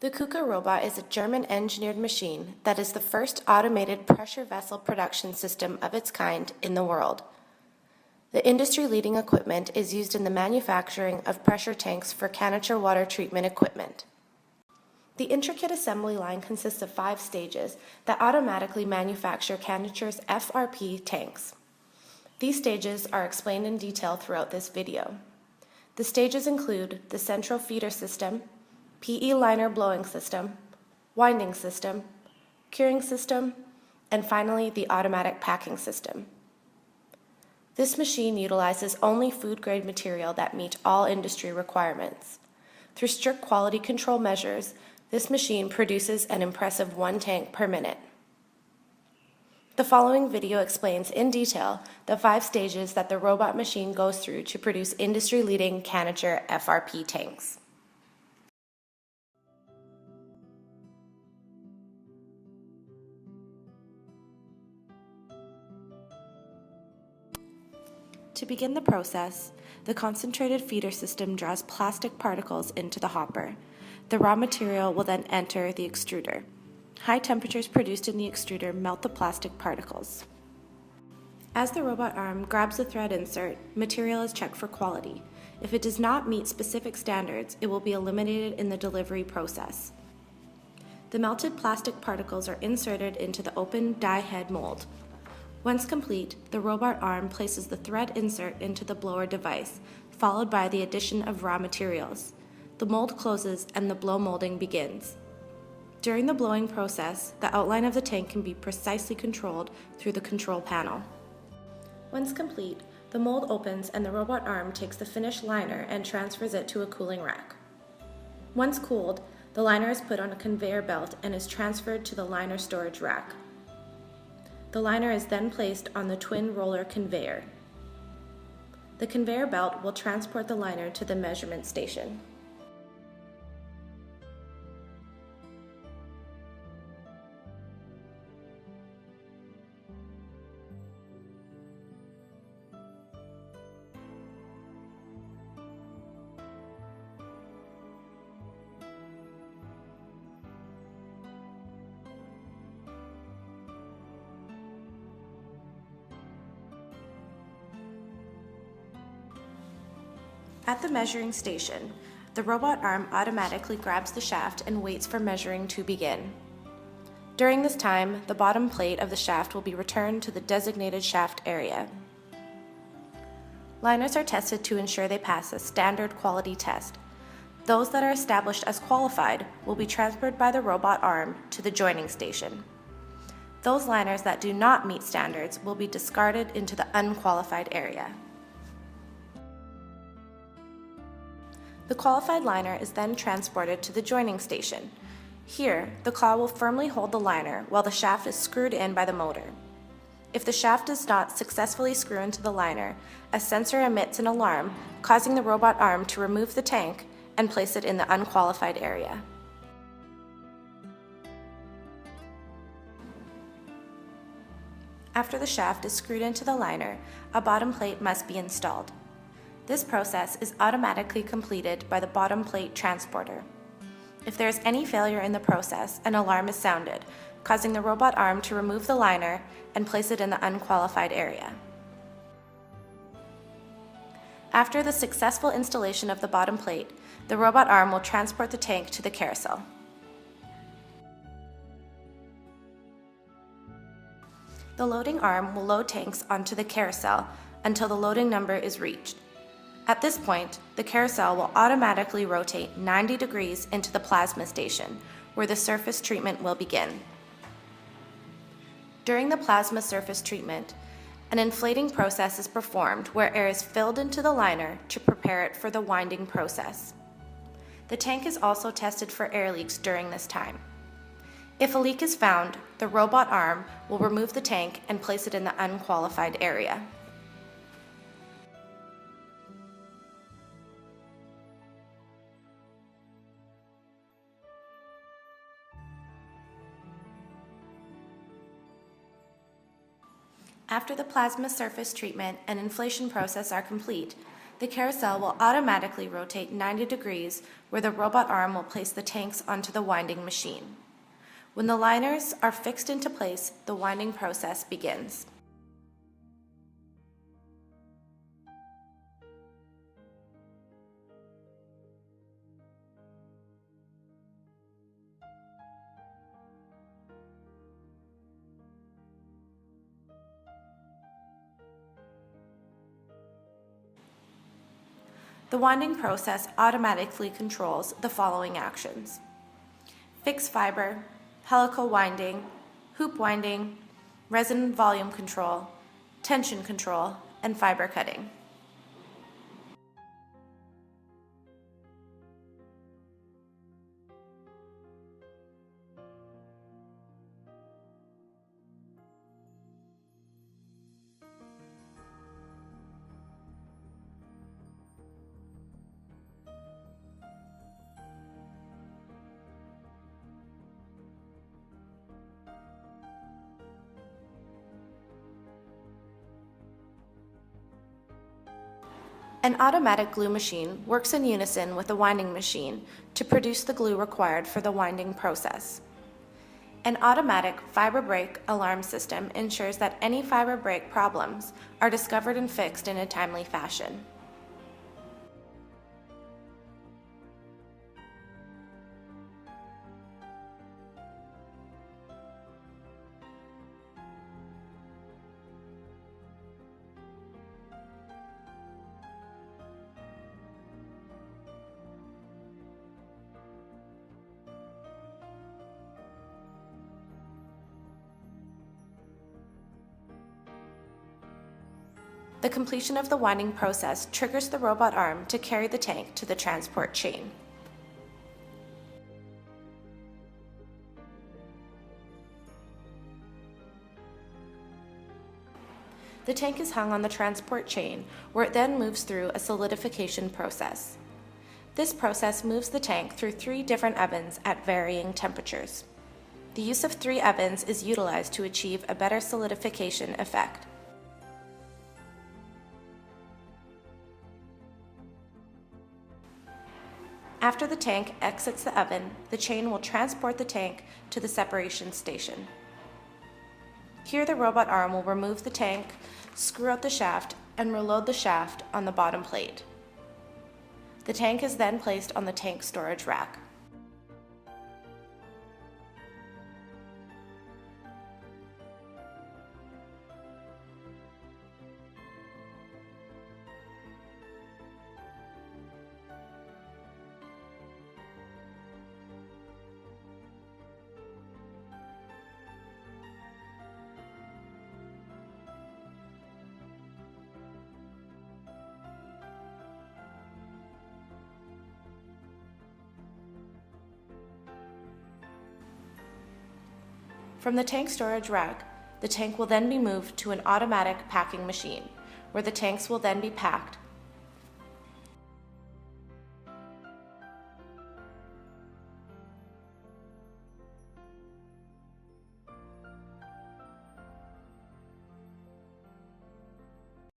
The KUKA robot is a German-engineered machine that is the first automated pressure vessel production system of its kind in the world. The industry-leading equipment is used in the manufacturing of pressure tanks for Kärcher water treatment equipment. The intricate assembly line consists of 5 stages that automatically manufacture Kärcher's FRP tanks. These stages are explained in detail throughout this video. The stages include the central feeder system, PE liner blowing system, winding system, curing system, and finally the automatic packing system. This machine utilizes only food-grade material that meet all industry requirements. Through strict quality control measures, this machine produces an impressive 1 tank per minute. The following video explains in detail the 5 stages that the robot machine goes through to produce industry-leading Kärcher FRP tanks. To begin the process, the concentrated feeder system draws plastic particles into the hopper. The raw material will then enter the extruder. High temperatures produced in the extruder melt the plastic particles. As the robot arm grabs the thread insert, material is checked for quality. If it does not meet specific standards, it will be eliminated in the delivery process. The melted plastic particles are inserted into the open die head mold. Once complete, the robot arm places the thread insert into the blower device, followed by the addition of raw materials. The mold closes and the blow molding begins. During the blowing process, the outline of the tank can be precisely controlled through the control panel. Once complete, the mold opens and the robot arm takes the finished liner and transfers it to a cooling rack. Once cooled, the liner is put on a conveyor belt and is transferred to the liner storage rack. The liner is then placed on the twin roller conveyor. The conveyor belt will transport the liner to the measurement station. At the measuring station, the robot arm automatically grabs the shaft and waits for measuring to begin. During this time, the bottom plate of the shaft will be returned to the designated shaft area. Liners are tested to ensure they pass a standard quality test. Those that are established as qualified will be transferred by the robot arm to the joining station. Those liners that do not meet standards will be discarded into the unqualified area. The qualified liner is then transported to the joining station. Here, the claw will firmly hold the liner while the shaft is screwed in by the motor. If the shaft does not successfully screw into the liner, a sensor emits an alarm, causing the robot arm to remove the tank and place it in the unqualified area. After the shaft is screwed into the liner, a bottom plate must be installed. This process is automatically completed by the bottom plate transporter. If there is any failure in the process, an alarm is sounded, causing the robot arm to remove the liner and place it in the unqualified area. After the successful installation of the bottom plate, the robot arm will transport the tank to the carousel. The loading arm will load tanks onto the carousel until the loading number is reached. At this point, the carousel will automatically rotate 90 degrees into the plasma station, where the surface treatment will begin. During the plasma surface treatment, an inflating process is performed where air is filled into the liner to prepare it for the winding process. The tank is also tested for air leaks during this time. If a leak is found, the robot arm will remove the tank and place it in the unqualified area. After the plasma surface treatment and inflation process are complete, The carousel will automatically rotate 90 degrees where the robot arm will place the tanks onto the winding machine. When the liners are fixed into place, the winding process begins. The winding process automatically controls the following actions: fixed fiber, helical winding, hoop winding, resin volume control, tension control, and fiber cutting. An automatic glue machine works in unison with a winding machine to produce the glue required for the winding process. An automatic fiber break alarm system ensures that any fiber break problems are discovered and fixed in a timely fashion. The completion of the winding process triggers the robot arm to carry the tank to the transport chain. The tank is hung on the transport chain, where it then moves through a solidification process. This process moves the tank through 3 different ovens at varying temperatures. The use of 3 ovens is utilized to achieve a better solidification effect. After the tank exits the oven, the chain will transport the tank to the separation station. Here the robot arm will remove the tank, screw out the shaft, and reload the shaft on the bottom plate. The tank is then placed on the tank storage rack. From the tank storage rack, the tank will then be moved to an automatic packing machine, where the tanks will then be packed